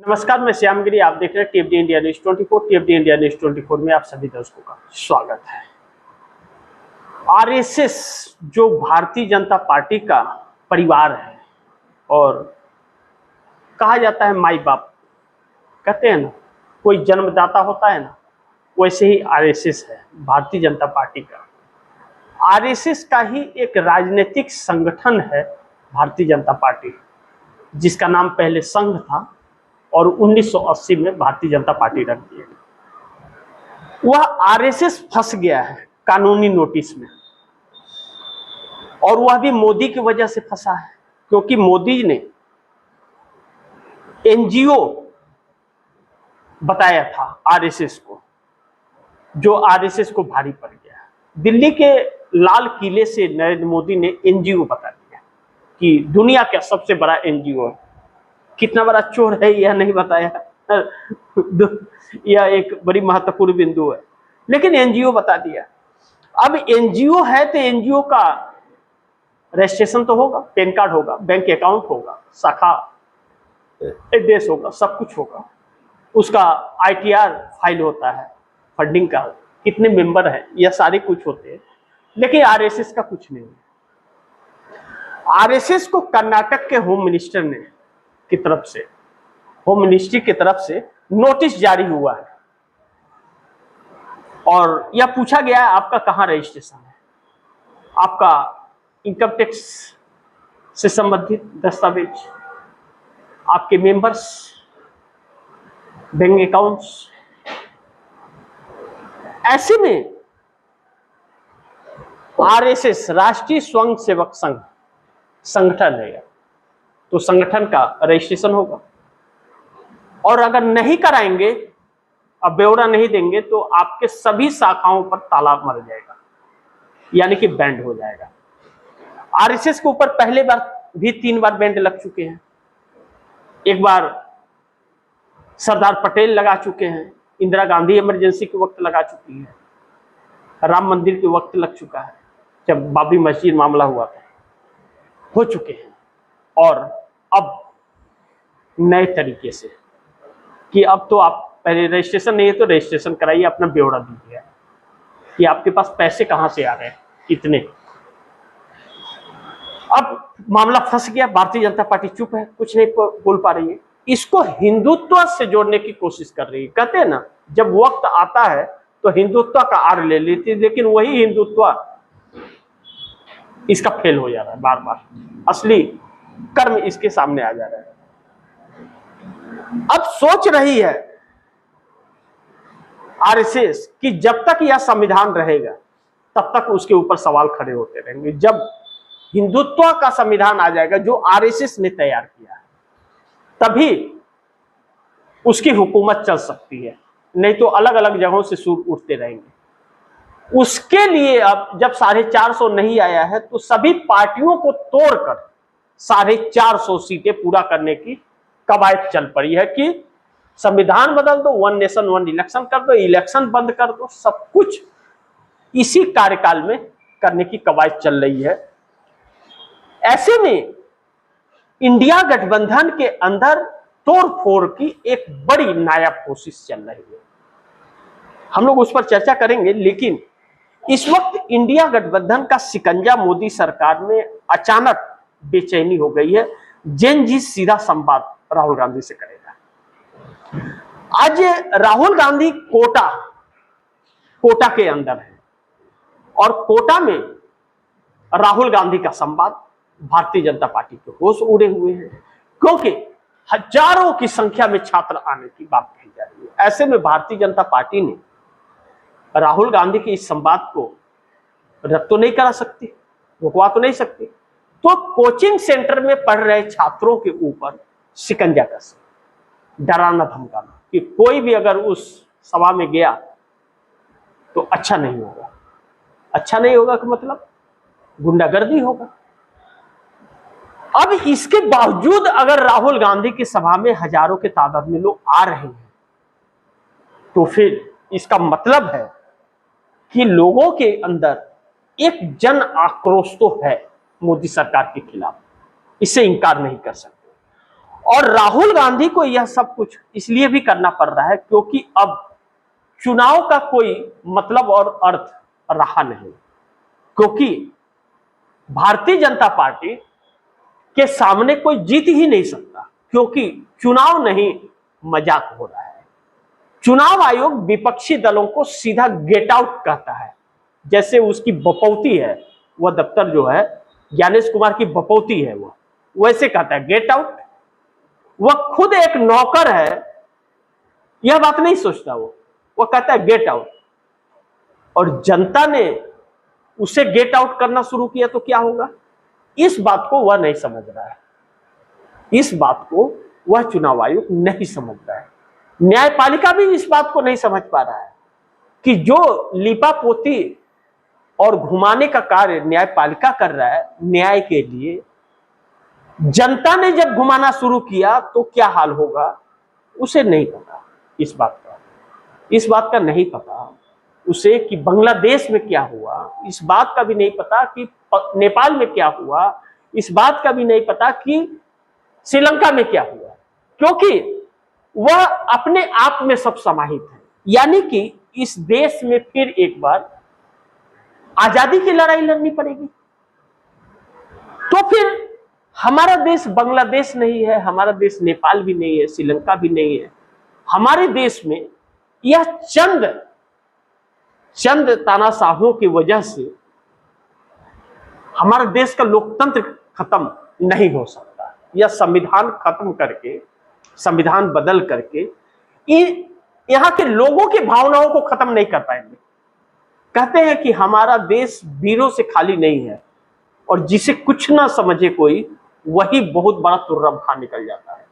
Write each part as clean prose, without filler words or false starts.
नमस्कार, मैं श्यामगिरी। आप देख रहे हैं टीएफडी इंडिया न्यूज 24। टीएफडी इंडिया न्यूज 24 में आप सभी दर्शकों का स्वागत है। आरएसएस जो भारतीय जनता पार्टी का परिवार है और कहा जाता है माई बाप, कहते हैं ना, कोई जन्मदाता होता है ना, वैसे ही आरएसएस है भारतीय जनता पार्टी का। आरएसएस का ही एक राजनीतिक संगठन है भारतीय जनता पार्टी, जिसका नाम पहले संघ था और 1980 में भारतीय जनता पार्टी रख दिया। वह आरएसएस फंस गया है कानूनी नोटिस में, और वह भी मोदी की वजह से फंसा है, क्योंकि मोदी ने एनजीओ बताया था आरएसएस को, जो आरएसएस को भारी पड़ गया। दिल्ली के लाल किले से नरेंद्र मोदी ने एनजीओ बता दिया कि दुनिया का सबसे बड़ा एनजीओ है। कितना बड़ा चोर है यह नहीं बताया, यह एक बड़ी महत्वपूर्ण बिंदु है, लेकिन एनजीओ बता दिया। अब एनजीओ है तो एनजीओ का रजिस्ट्रेशन तो होगा, पैन कार्ड होगा, बैंक अकाउंट होगा, शाखा एड्रेस होगा, सब कुछ होगा। उसका आईटीआर फाइल होता है, फंडिंग का कितने मेंबर हैं, यह सारे कुछ होते हैं। लेकिन आरएसएस का कुछ नहीं है। आरएसएस को कर्नाटक के होम मिनिस्टर ने की तरफ से, होम मिनिस्ट्री की तरफ से नोटिस जारी हुआ है और यह पूछा गया है आपका कहां रजिस्ट्रेशन है, आपका इनकम टैक्स से संबंधित दस्तावेज, आपके मेंबर्स, बैंक अकाउंट्स। ऐसे में आरएसएस राष्ट्रीय स्वयंसेवक संघ संगठन है, तो संगठन का रजिस्ट्रेशन होगा, और अगर नहीं कराएंगे, अब ब्यौरा नहीं देंगे, तो आपके सभी शाखाओं पर ताला मर जाएगा, यानी कि बैंड हो जाएगा। आरएसएस के ऊपर पहले बार भी 3 बार बैंड लग चुके हैं। एक बार सरदार पटेल लगा चुके हैं, इंदिरा गांधी इमरजेंसी के वक्त लगा चुकी है, राम मंदिर के वक्त लग चुका है, जब बाबरी मस्जिद मामला हुआ था, हो चुके हैं। और अब नए तरीके से कि अब तो आप पहले रजिस्ट्रेशन नहीं है तो रजिस्ट्रेशन कराइए, अपना ब्यौरा दीजिए कि आपके पास पैसे कहां से आ रहे हैं इतने। अब मामला फंस गया, भारतीय जनता पार्टी चुप है, कुछ नहीं बोल पा रही है। इसको हिंदुत्व से जोड़ने की कोशिश कर रही है। कहते हैं ना, जब वक्त आता है तो हिंदुत्व का आड़ ले लेती है, लेकिन वही हिंदुत्व इसका फेल हो जा रहा है बार बार। असली कर्म इसके सामने आ जा रहा है। अब सोच रही है आरएसएस कि जब तक यह संविधान रहेगा तब तक उसके ऊपर सवाल खड़े होते रहेंगे। जब हिंदुत्व का संविधान आ जाएगा, जो आरएसएस ने तैयार किया है, तभी उसकी हुकूमत चल सकती है, नहीं तो अलग अलग जगहों से सुर उठते रहेंगे। उसके लिए अब जब 450 नहीं आया है, तो सभी पार्टियों को तोड़कर 450 सीटें पूरा करने की कवायद चल पड़ी है कि संविधान बदल दो, 1 नेशन 1 इलेक्शन कर दो, इलेक्शन बंद कर दो, सब कुछ इसी कार्यकाल में करने की कवायद चल रही है। ऐसे में इंडिया गठबंधन के अंदर तोड़फोड़ की एक बड़ी नायाब कोशिश चल रही है। हम लोग उस पर चर्चा करेंगे, लेकिन इस वक्त इंडिया गठबंधन का शिकंजा मोदी सरकार में अचानक बेचैनी हो गई है। जैन जी सीधा संवाद राहुल गांधी से करेगा। आज राहुल गांधी कोटा के अंदर है, और कोटा में राहुल गांधी का संवाद भारतीय जनता पार्टी के होश उड़े हुए हैं, क्योंकि हजारों की संख्या में छात्र आने की बात कही जा रही है। ऐसे में भारतीय जनता पार्टी ने राहुल गांधी के इस संवाद को रद्द तो नहीं करा सकती, रुकवा तो नहीं सकती, तो कोचिंग सेंटर में पढ़ रहे छात्रों के ऊपर शिकंजा कस, डराना धमकाना कि कोई भी अगर उस सभा में गया तो अच्छा नहीं होगा। अच्छा नहीं होगा का मतलब गुंडागर्दी होगा। अब इसके बावजूद अगर राहुल गांधी की सभा में हजारों के तादाद में लोग आ रहे हैं, तो फिर इसका मतलब है कि लोगों के अंदर एक जन आक्रोश तो है मोदी सरकार के खिलाफ, इससे इंकार नहीं कर सकते। और राहुल गांधी को यह सब कुछ इसलिए भी करना पड़ रहा है क्योंकि अब चुनाव का कोई मतलब और अर्थ रहा नहीं, क्योंकि भारतीय जनता पार्टी के सामने कोई जीत ही नहीं सकता, क्योंकि चुनाव नहीं मजाक हो रहा है। चुनाव आयोग विपक्षी दलों को सीधा गेट आउट कहता है, जैसे उसकी बपौती है, वह दफ्तर जो है ज्ञानेश कुमार की बपौती है, वो वैसे कहता है गेट आउट। वह खुद एक नौकर है, यह बात नहीं सोचता, वो कहता है गेट आउट। और जनता ने उसे गेट आउट करना शुरू किया तो क्या होगा, इस बात को वह नहीं समझ रहा है, इस बात को वह चुनाव आयोग नहीं समझ रहा है। न्यायपालिका भी इस बात को नहीं समझ पा रहा है कि जो लिपापोती और घुमाने का कार्य न्यायपालिका कर रहा है न्याय के लिए, जनता ने जब घुमाना शुरू किया तो क्या हाल होगा उसे नहीं पता। इस बात का नहीं पता उसे कि बांग्लादेश में क्या हुआ, इस बात का भी नहीं पता कि नेपाल में क्या हुआ, इस बात का भी नहीं पता कि श्रीलंका में क्या हुआ, क्योंकि वह अपने आप में सब समाहित है। यानी कि इस देश में फिर एक बार आजादी की लड़ाई लड़नी पड़ेगी। तो फिर हमारा देश बांग्लादेश नहीं है, हमारा देश नेपाल भी नहीं है, श्रीलंका भी नहीं है। हमारे देश में यह चंद तानाशाहों की वजह से हमारे देश का लोकतंत्र खत्म नहीं हो सकता। यह संविधान खत्म करके, संविधान बदल करके यहां के लोगों की भावनाओं को खत्म नहीं कर पाएंगे। कहते हैं कि हमारा देश वीरों से खाली नहीं है, और जिसे कुछ ना समझे कोई वही बहुत बड़ा तुर्रम खा निकल जाता है।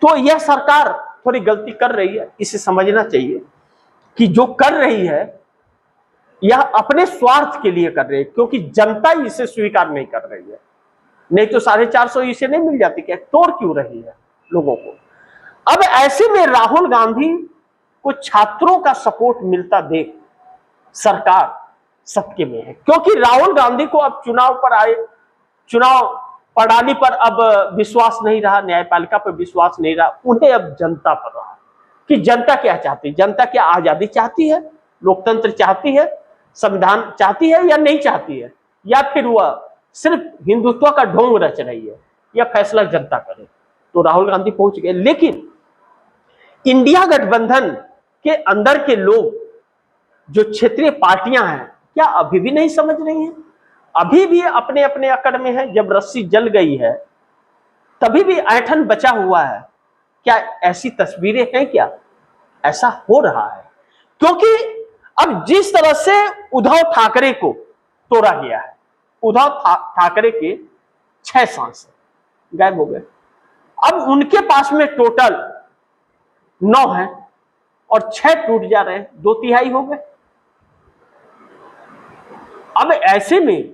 तो यह सरकार थोड़ी गलती कर रही है, इसे समझना चाहिए कि जो कर रही है यह अपने स्वार्थ के लिए कर रही है, क्योंकि जनता इसे स्वीकार नहीं कर रही है। नहीं तो 450 इसे नहीं मिल जाती, क्या तोड़ क्यों रही है लोगों को। अब ऐसे में राहुल गांधी को छात्रों का सपोर्ट मिलता देख सरकार सत्य में है, क्योंकि राहुल गांधी को अब चुनाव प्रणाली पर अब विश्वास नहीं रहा, न्यायपालिका पर विश्वास नहीं रहा, उन्हें अब जनता पर रहा कि जनता क्या चाहती है। जनता क्या आजादी चाहती है, लोकतंत्र चाहती है, संविधान चाहती है या नहीं चाहती है, या फिर वह सिर्फ हिंदुत्व का ढोंग रच रही है, यह फैसला जनता करे। तो राहुल गांधी पहुंच गए, लेकिन इंडिया गठबंधन के अंदर के लोग, जो क्षेत्रीय पार्टियां हैं, क्या अभी भी नहीं समझ रही हैं? अभी भी अपने अपने अकड़ में है। जब रस्सी जल गई है तभी भी ऐंठन बचा हुआ है। क्या ऐसी तस्वीरें हैं? क्या ऐसा हो रहा है? क्योंकि अब जिस तरह से उद्धव ठाकरे को तोड़ा गया है, उद्धव ठाकरे के 6 सांसद गायब हो गए। अब उनके पास में टोटल 9 है और 6 टूट जा रहे हैं, 2/3 हो गए। अब ऐसे में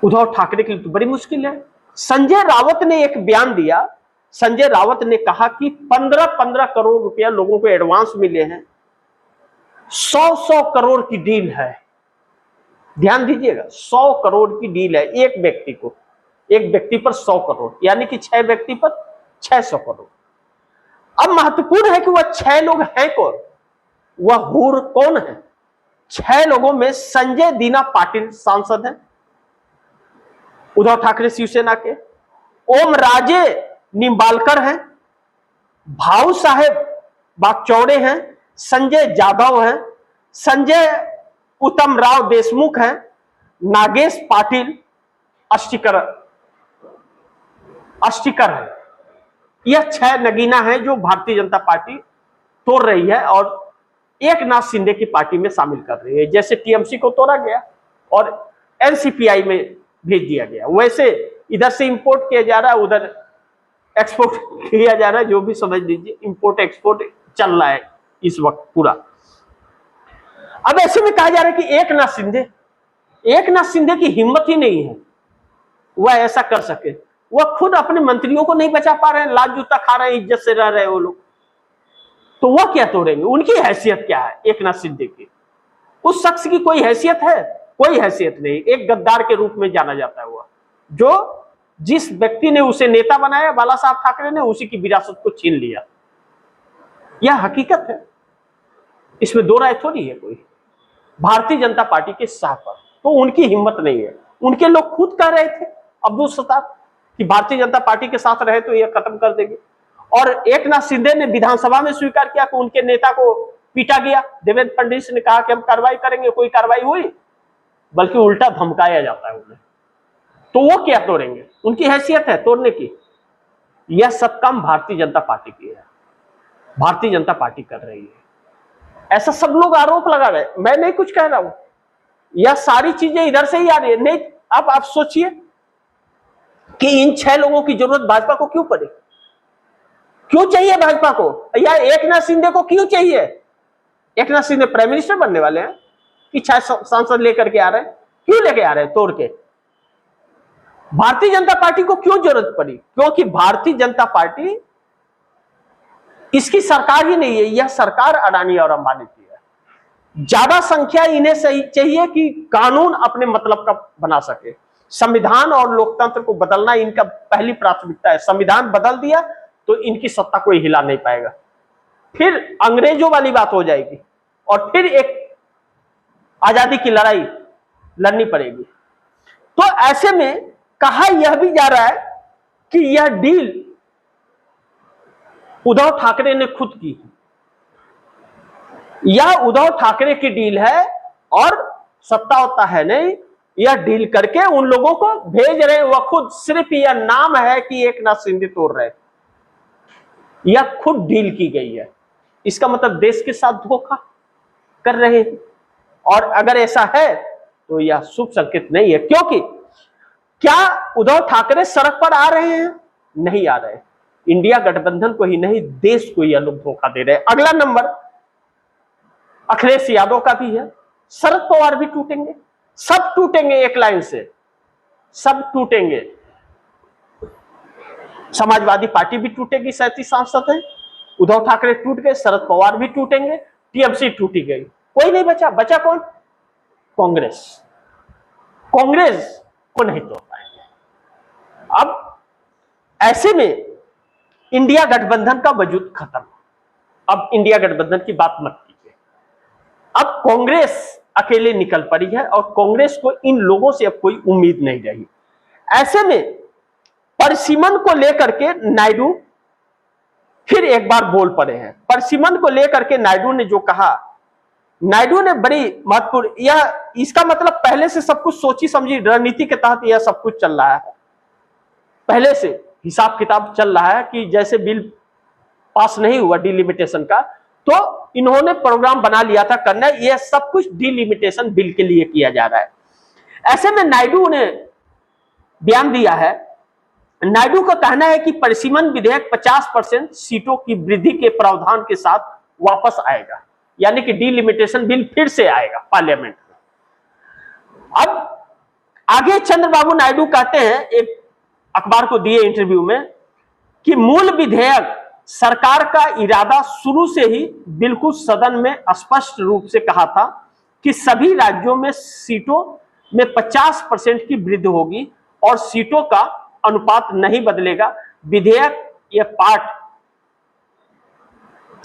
उद्धव ठाकरे के लिए तो बड़ी मुश्किल है। संजय रावत ने एक बयान दिया। संजय रावत ने कहा कि 15-15 करोड़ रुपया लोगों को एडवांस मिले हैं, 100-100 करोड़ की डील है। ध्यान दीजिएगा, 100 करोड़ की डील है एक व्यक्ति को, एक व्यक्ति पर 100 करोड़, यानी कि 6 व्यक्ति पर 600 करोड़। अब महत्वपूर्ण है कि वह 6 लोग हैं कौन, वह हूर कौन है। 6 लोगों में संजय दीना पाटिल सांसद हैं उद्धव ठाकरे शिवसेना के, ओम राजे निम्बालकर हैं, भाऊ साहेब बागचौड़े हैं, संजय जाधव हैं, संजय उत्तम राव देशमुख हैं, नागेश पाटिल अस्टिकर है। यह 6 नगीना है जो भारतीय जनता पार्टी तोड़ रही है और एक नाथ शिंदे की पार्टी में शामिल कर रही है। जैसे टीएमसी को तोड़ा गया और एनसीपीआई में भेज दिया गया, वैसे इधर से इंपोर्ट किया जा रहा है, उधर एक्सपोर्ट किया जा रहा है। जो भी समझ लीजिए, इंपोर्ट एक्सपोर्ट चल रहा है इस वक्त पूरा। अब ऐसे में कहा जा रहा है कि एक नाथ शिंदे की हिम्मत ही नहीं है वह ऐसा कर सके। वह खुद अपने मंत्रियों को नहीं बचा पा रहे हैं, लाल जूता खा रहे हैं, इज्जत से रह रहे हैं वो लोग, तो वह क्या तोड़ेंगे? उनकी हैसियत क्या है एक नाथ शिंदे की? उस शख्स की कोई हैसियत है? कोई हैसियत नहीं। एक गद्दार के रूप में जाना जाता है वह, जो जिस व्यक्ति ने उसे नेता बनाया बाला साहब ठाकरे ने, उसी की विरासत को छीन लिया। यह हकीकत है, इसमें दो राय थोड़ी है कोई। भारतीय जनता पार्टी के शाह पर तो उनकी हिम्मत नहीं है। उनके लोग खुद कह रहे थे अब्दुल सत्तार कि भारतीय जनता पार्टी के साथ रहे तो यह खत्म कर देंगे। और एकनाथ शिंदे ने विधानसभा में स्वीकार किया कि उनके नेता को पीटा गया। देवेंद्र फडणवीस ने कहा कि हम कार्रवाई करेंगे, कोई कार्रवाई हुई, बल्कि उल्टा धमकाया जाता है उन्हें। तो वो क्या तोड़ेंगे? उनकी हैसियत है तोड़ने की। यह सब काम भारतीय जनता पार्टी की है, भारतीय जनता पार्टी कर रही है, ऐसा सब लोग आरोप लगा रहे। मैं नहीं कुछ कह रहा हूं, यह सारी चीजें इधर से ही आ रही है। नहीं, अब आप सोचिए कि इन 6 लोगों की जरूरत भाजपा को क्यों पड़े? क्यों चाहिए भाजपा को? या एकनाथ शिंदे को क्यों चाहिए? एकनाथ शिंदे प्राइम मिनिस्टर बनने वाले हैं कि 6 सांसद लेकर के आ रहे हैं? क्यों लेके आ रहे हैं तोड़ के? भारतीय जनता पार्टी को क्यों जरूरत पड़ी? क्योंकि भारतीय जनता पार्टी इसकी सरकार ही नहीं है, यह सरकार अडानी और अंबानी की है। ज्यादा संख्या इन्हें सही चाहिए कि कानून अपने मतलब का बना सके। संविधान और लोकतंत्र को बदलना इनका पहली प्राथमिकता है। संविधान बदल दिया तो इनकी सत्ता कोई हिला नहीं पाएगा, फिर अंग्रेजों वाली बात हो जाएगी और फिर एक आजादी की लड़ाई लड़नी पड़ेगी। तो ऐसे में कहा यह भी जा रहा है कि यह डील उद्धव ठाकरे ने खुद की, यह उद्धव ठाकरे की डील है और सत्ता होता है नहीं। यह डील करके उन लोगों को भेज रहे, वह खुद, सिर्फ यह नाम है कि एकनाथ शिंदे तोड़ रहे, यह खुद डील की गई है। इसका मतलब देश के साथ धोखा कर रहे हैं। और अगर ऐसा है तो यह शुभ संकेत नहीं है, क्योंकि क्या उद्धव ठाकरे सड़क पर आ रहे हैं? नहीं आ रहे। इंडिया गठबंधन को ही नहीं, देश को यह लोग धोखा दे रहे हैं। अगला नंबर अखिलेश यादव का भी है। शरद पवार भी टूटेंगे, सब टूटेंगे, एक लाइन से सब टूटेंगे। समाजवादी पार्टी भी टूटेगी, 37 सांसद है। उद्धव ठाकरे टूट गए, शरद पवार भी टूटेंगे, टीएमसी टूटी गई, कोई नहीं बचा। बचा कौन? कांग्रेस। कांग्रेस को नहीं तोड़ पाएंगे। अब ऐसे में इंडिया गठबंधन का वजूद खत्म। अब इंडिया गठबंधन की बात मत कीजिए। अब कांग्रेस अकेले निकल पड़ी है और कांग्रेस को इन लोगों से अब कोई उम्मीद नहीं रही। ऐसे में परसिमन को लेकर के नायडू फिर एक बार बोल पड़े हैं। परसिमन को लेकर के नायडू ने जो कहा, नायडू ने बड़ी महत्वपूर्ण, यह इसका मतलब पहले से सब कुछ सोची समझी रणनीति के तहत यह सब कुछ चल रहा है। पहले से हिसाब किताब चल रहा है कि जैसे बिल पास नहीं हुआ डिलिमिटेशन का, तो इन्होंने प्रोग्राम बना लिया था करना, यह सब कुछ डिलिमिटेशन बिल के लिए किया जा रहा है। ऐसे में नायडू ने बयान दिया है। नायडू का कहना है कि परिसीमन विधेयक 50% सीटों की वृद्धि के प्रावधान के साथ वापस आएगा, यानी कि डिलिमिटेशन बिल फिर से आएगा पार्लियामेंट में। अब आगे चंद्रबाबू नायडू कहते हैं, एक अखबार को दिए इंटरव्यू में, कि मूल विधेयक सरकार का इरादा शुरू से ही बिल्कुल सदन में स्पष्ट रूप से कहा था कि सभी राज्यों में सीटों में 50% की वृद्धि होगी और सीटों का अनुपात नहीं बदलेगा। विधेयक यह पार्ट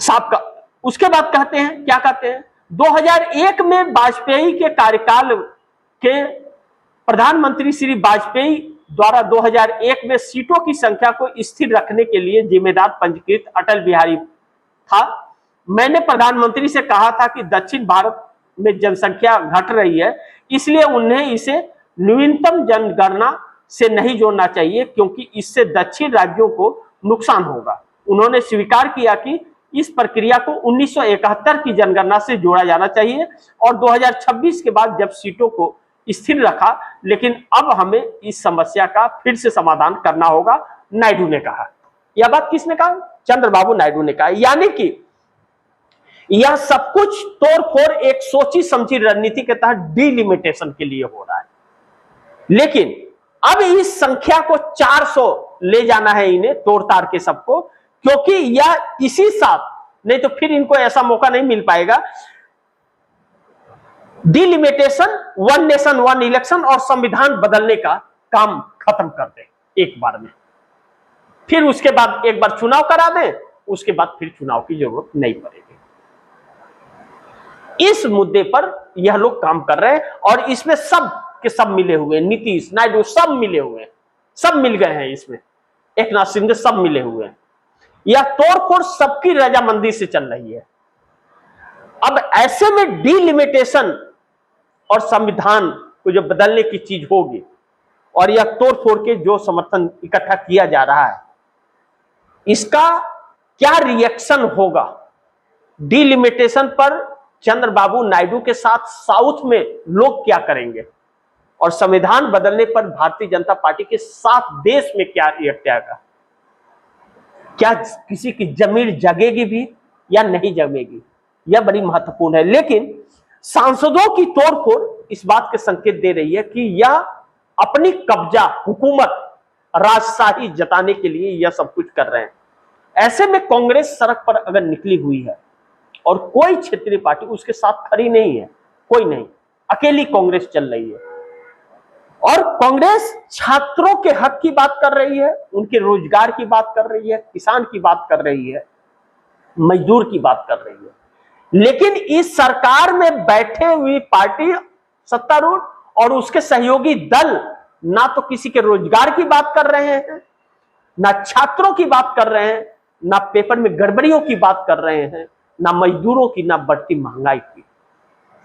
साफ का। उसके बाद कहते हैं, क्या कहते हैं, 2001 में वाजपेयी के कार्यकाल के प्रधानमंत्री श्री वाजपेयी द्वारा 2001 में सीटों की संख्या को स्थिर रखने के लिए जिम्मेदार पंजीकृत अटल बिहारी था। मैंने प्रधानमंत्री से कहा था कि दक्षिण भारत में जनसंख्या घट रही है, इसलिए उन्हें इसे न्यूनतम जनगणना से नहीं जोड़ना चाहिए, क्योंकि इससे दक्षिण राज्यों को नुकसान होगा। उन्होंने स्वीकार किया कि इस प्रक्रिया को 1971 की जनगणना से जोड़ा जाना चाहिए और 2026 के बाद जब सीटों को स्थिर रखा, लेकिन अब हमें इस समस्या का फिर से समाधान करना होगा, नायडू ने कहा। यह बात किसने कहा? चंद्रबाबू नायडू ने कहा। यानी कि यह सब कुछ तोड़फोड़ एक सोची समझी रणनीति के तहत डिलिमिटेशन के लिए हो रहा है। लेकिन अब इस संख्या को 400 ले जाना है इन्हें, तोड़ ताड़ के सबको, क्योंकि यह इसी साथ, नहीं तो फिर इनको ऐसा मौका नहीं मिल पाएगा। Delimitation, one nation one election और संविधान बदलने का काम खत्म कर दे एक बार में, फिर उसके बाद एक बार चुनाव करा दें, उसके बाद फिर चुनाव की जरूरत नहीं पड़ेगी। इस मुद्दे पर यह लोग काम कर रहे हैं और इसमें सब के सब मिले हुए हैं। नीतीश, नायडू सब मिले हुए हैं, सब मिल गए हैं इसमें, एकनाथ शिंदे सब मिले हुए हैं। यह तोड़फोड़ सबकी रजामंदी से चल रही है। अब ऐसे में डिलिमिटेशन और संविधान को जो बदलने की चीज होगी और यह तोड़फोड़ के जो समर्थन इकट्ठा किया जा रहा है, इसका क्या रिएक्शन होगा? डिलिमिटेशन पर चंद्रबाबू नायडू के साथ साउथ में लोग क्या करेंगे और संविधान बदलने पर भारतीय जनता पार्टी के साथ देश में क्या रिएक्ट आएगा? क्या किसी की जमीन जगेगी भी या नहीं जगेगी? यह बड़ी महत्वपूर्ण है। लेकिन सांसदों की तोड़फोड़ इस बात के संकेत दे रही है कि यह अपनी कब्जा, हुकूमत, राजशाही जताने के लिए यह सब कुछ कर रहे हैं। ऐसे में कांग्रेस सड़क पर अगर निकली हुई है और कोई क्षेत्रीय पार्टी उसके साथ खड़ी नहीं है, कोई नहीं, अकेली कांग्रेस चल रही है और कांग्रेस छात्रों के हक की बात कर रही है, उनके रोजगार की बात कर रही है, किसान की बात कर रही है, मजदूर की बात कर रही है। लेकिन इस सरकार में बैठे हुई पार्टी सत्तारूढ़ और उसके सहयोगी दल ना तो किसी के रोजगार की बात कर रहे हैं, ना छात्रों की बात कर रहे हैं, ना पेपर में गड़बड़ियों की बात कर रहे हैं, ना मजदूरों की, ना बढ़ती महंगाई की।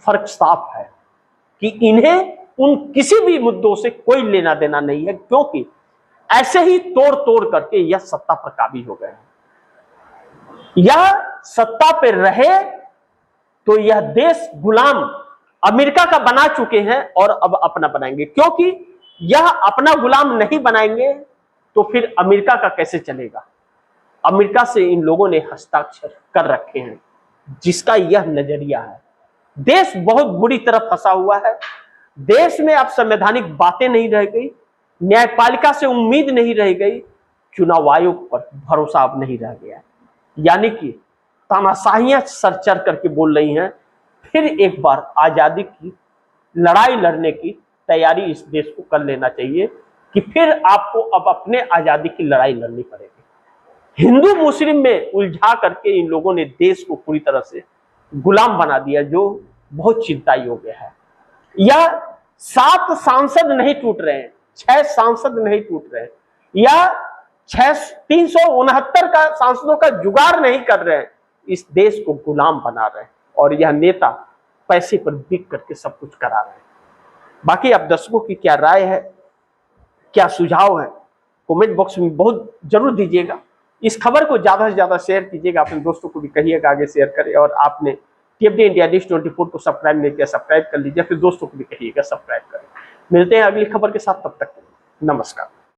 फर्क साफ है कि इन्हें उन किसी भी मुद्दों से कोई लेना देना नहीं है, क्योंकि ऐसे ही तोड़ तोड़ करके यह सत्ता पर काबिज हो गए हैं। यह सत्ता पर रहे तो यह देश गुलाम अमेरिका का बना चुके हैं और अब अपना बनाएंगे, क्योंकि यह अपना गुलाम नहीं बनाएंगे तो फिर अमेरिका का कैसे चलेगा? अमेरिका से इन लोगों ने हस्ताक्षर कर रखे हैं, जिसका यह नजरिया है। देश बहुत बुरी तरह फंसा हुआ है। देश में अब संवैधानिक बातें नहीं रह गई, न्यायपालिका से उम्मीद नहीं रह गई, चुनाव आयोग पर भरोसा अब नहीं रह गया। यानी कि तानाशाहियां सर चढ़ करके बोल रही हैं, फिर एक बार आजादी की लड़ाई लड़ने की तैयारी इस देश को कर लेना चाहिए कि फिर आपको अब अपने आजादी की लड़ाई लड़नी पड़ेगी। हिंदू मुस्लिम में उलझा करके इन लोगों ने देश को पूरी तरह से गुलाम बना दिया, जो बहुत चिंता योग्य है। या 7 सांसद नहीं टूट रहे हैं, 6 सांसद नहीं टूट रहे हैं, या 369 का सांसदों का जुगाड़ नहीं कर रहे हैं, इस देश को गुलाम बना रहे हैं और यह नेता पैसे पर बिक करके सब कुछ करा रहे हैं। बाकी आप दर्शकों की क्या राय है, क्या सुझाव है, कमेंट बॉक्स में बहुत जरूर दीजिएगा। इस खबर को ज्यादा से ज्यादा शेयर कीजिएगा, अपने दोस्तों को भी कहिएगा आगे शेयर करें, और आपने टीएफडी इंडिया डिश 24 को सब्सक्राइब नहीं किया, सब्सक्राइब कर लीजिए, फिर दोस्तों को भी कहिएगा सब्सक्राइब करें। मिलते हैं अगली खबर के साथ, तब तक नमस्कार।